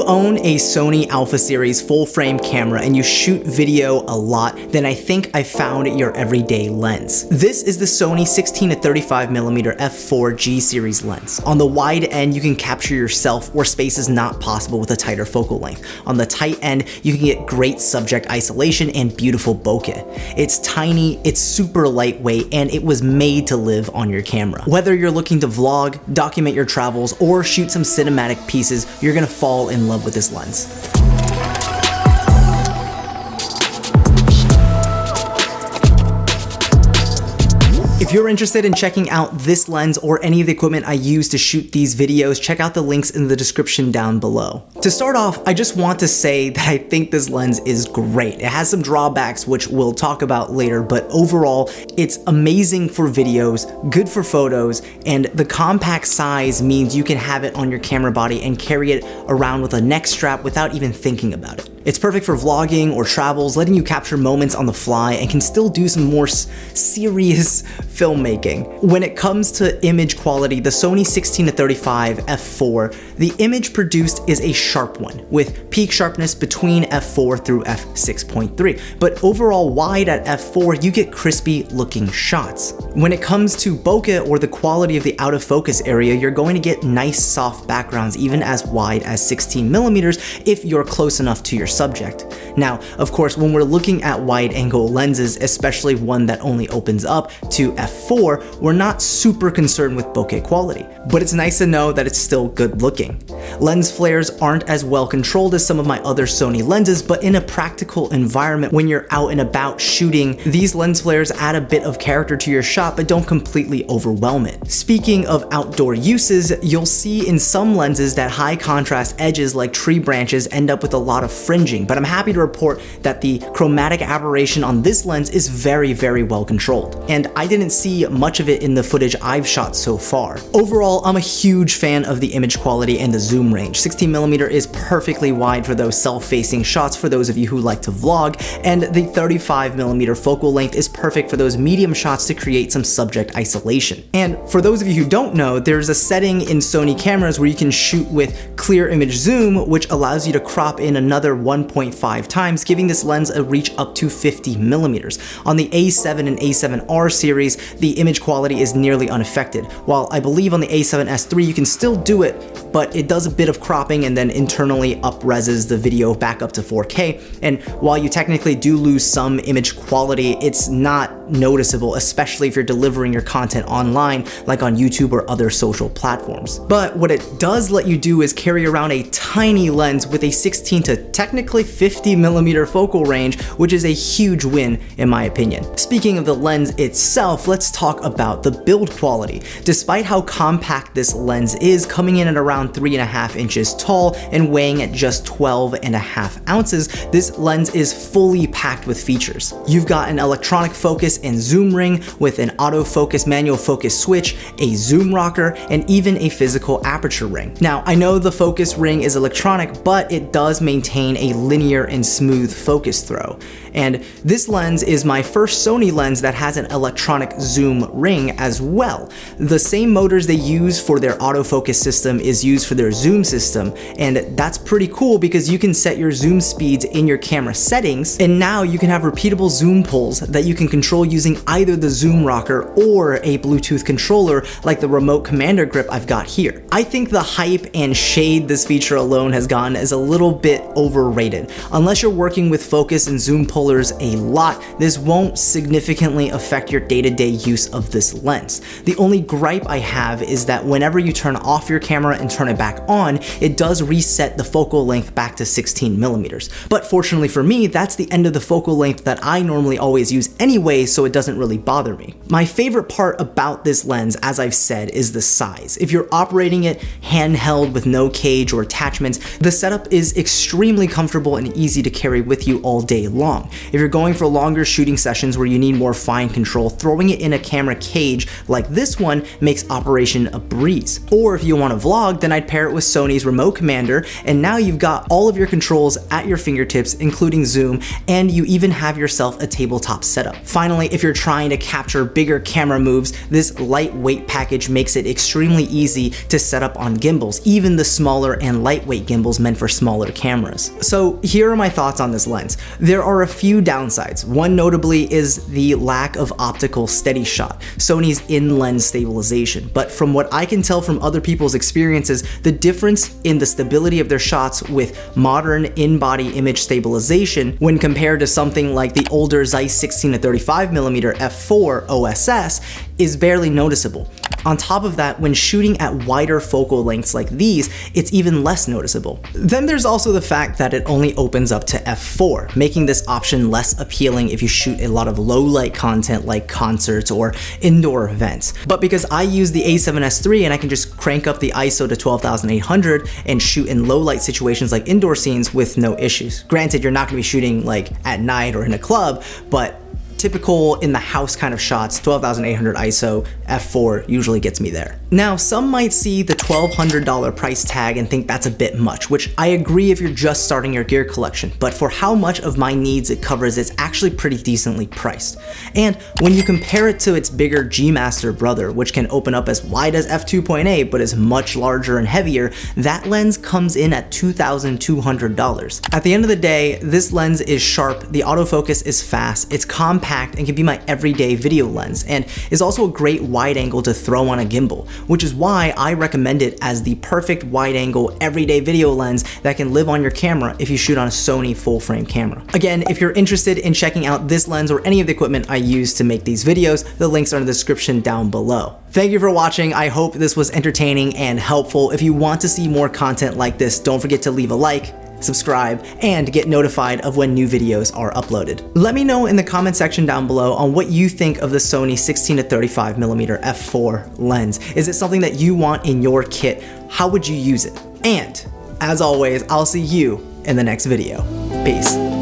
own a Sony Alpha Series full frame camera and you shoot video a lot, then I think I found your everyday lens. This is the Sony 16 to 35mm f4 G series lens. On the wide end, you can capture yourself where space is not possible with a tighter focal length. On the tight end, you can get great subject isolation and beautiful bokeh. It's tiny, it's super lightweight, and it was made to live on your camera. Whether you're looking to vlog, document your travels, or shoot some cinematic pieces, you're gonna fall in love with this lens. If you're interested in checking out this lens or any of the equipment I use to shoot these videos, check out the links in the description down below. To start off, I just want to say that I think this lens is great. It has some drawbacks, which we'll talk about later, but overall, it's amazing for videos, good for photos, and the compact size means you can have it on your camera body and carry it around with a neck strap without even thinking about it. It's perfect for vlogging or travels, letting you capture moments on the fly, and can still do some more serious filmmaking. When it comes to image quality, the Sony 16 to 35 f4, the image produced is a sharp one, with peak sharpness between f4 through f6.3. But overall wide at f4, you get crispy looking shots. When it comes to bokeh or the quality of the out of focus area, you're going to get nice soft backgrounds even as wide as 16mm if you're close enough to your subject. Now, of course, when we're looking at wide angle lenses, especially one that only opens up to f4, we're not super concerned with bokeh quality, but it's nice to know that it's still good looking. Lens flares aren't as well controlled as some of my other Sony lenses, but in a practical environment when you're out and about shooting, these lens flares add a bit of character to your shot but don't completely overwhelm it. Speaking of outdoor uses, you'll see in some lenses that high contrast edges like tree branches end up with a lot of fringing, but I'm happy to report that the chromatic aberration on this lens is very, very well controlled, and I didn't see much of it in the footage I've shot so far. Overall, I'm a huge fan of the image quality and the zoom range. 16mm is perfectly wide for those self-facing shots for those of you who like to vlog, and the 35mm focal length is perfect for those medium shots to create some subject isolation. And for those of you who don't know, there's a setting in Sony cameras where you can shoot with clear image zoom, which allows you to crop in another 1.5 times, giving this lens a reach up to 50mm. On the A7 and A7R series, the image quality is nearly unaffected, while I believe on the A7S III you can still do it, but it does a bit of cropping and then internally up-reses the video back up to 4K, and while you technically do lose some image quality, it's not noticeable, especially if you're delivering your content online like on YouTube or other social platforms. But what it does let you do is carry around a tiny lens with a 16 to technically 50mm focal range, which is a huge win in my opinion. Speaking of the lens itself, let's talk about the build quality. Despite how compact this lens is, coming in at around 3.5 inches tall and weighing at just 12.5 ounces, this lens is fully packed with features. You've got an electronic focus and zoom ring with an autofocus manual focus switch, a zoom rocker, and even a physical aperture ring. Now, I know the focus ring is electronic, but it does maintain a linear and smooth focus throw. And this lens is my first Sony lens that has an electronic zoom ring as well. The same motors they use for their autofocus system is used for their zoom system, and that's pretty cool because you can set your zoom speeds in your camera settings, and now you can have repeatable zoom pulls that you can control using either the zoom rocker or a Bluetooth controller like the remote commander grip I've got here. I think the hype and shade this feature alone has gotten is a little bit overrated. Unless you're working with focus and zoom pullers a lot, this won't significantly affect your day-to-day use of this lens. The only gripe I have is that whenever you turn off your camera and turn it back on, it does reset the focal length back to 16mm. But fortunately for me, that's the end of the focal length that I normally always use anyway, so it doesn't really bother me. My favorite part about this lens, as I've said, is the size. If you're operating it handheld with no cage or attachments, the setup is extremely comfortable and easy to carry with you all day long. If you're going for longer shooting sessions where you need more fine control, throwing it in a camera cage like this one makes operation a breeze. Or if you want to vlog, then I'd pair it with Sony's remote commander monitor, and now you've got all of your controls at your fingertips, including zoom, and you even have yourself a tabletop setup. Finally, if you're trying to capture bigger camera moves, this lightweight package makes it extremely easy to set up on gimbals, even the smaller and lightweight gimbals meant for smaller cameras. So here are my thoughts on this lens. There are a few downsides. One notably is the lack of optical steady shot, Sony's in-lens stabilization. But from what I can tell from other people's experiences, the difference in the stability of their shots with modern in-body image stabilization when compared to something like the older Zeiss 16-35mm f4 OSS is barely noticeable. On top of that, when shooting at wider focal lengths like these, it's even less noticeable. Then there's also the fact that it only opens up to f4, making this option less appealing if you shoot a lot of low light content like concerts or indoor events. But because I use the A7S III and I can just crank up the ISO to 12,800 and shoot in low light situations like indoor scenes with no issues. Granted, you're not gonna be shooting like at night or in a club, but typical in the house kind of shots, 12,800 ISO f4 usually gets me there. Now, some might see the $1,200 price tag and think that's a bit much, which I agree if you're just starting your gear collection, but for how much of my needs it covers, it's actually pretty decently priced. And when you compare it to its bigger G Master brother, which can open up as wide as f2.8 but is much larger and heavier, that lens comes in at $2,200. At the end of the day, this lens is sharp, the autofocus is fast, it's compact, and can be my everyday video lens, and is also a great wide angle to throw on a gimbal, which is why I recommend it as the perfect wide angle everyday video lens that can live on your camera if you shoot on a Sony full frame camera. Again, if you're interested in checking out this lens or any of the equipment I use to make these videos, the links are in the description down below. Thank you for watching. I hope this was entertaining and helpful. If you want to see more content like this, don't forget to leave a like, subscribe, and get notified of when new videos are uploaded. Let me know in the comment section down below on what you think of the Sony 16-35mm f4 lens. Is it something that you want in your kit? How would you use it? And as always, I'll see you in the next video. Peace.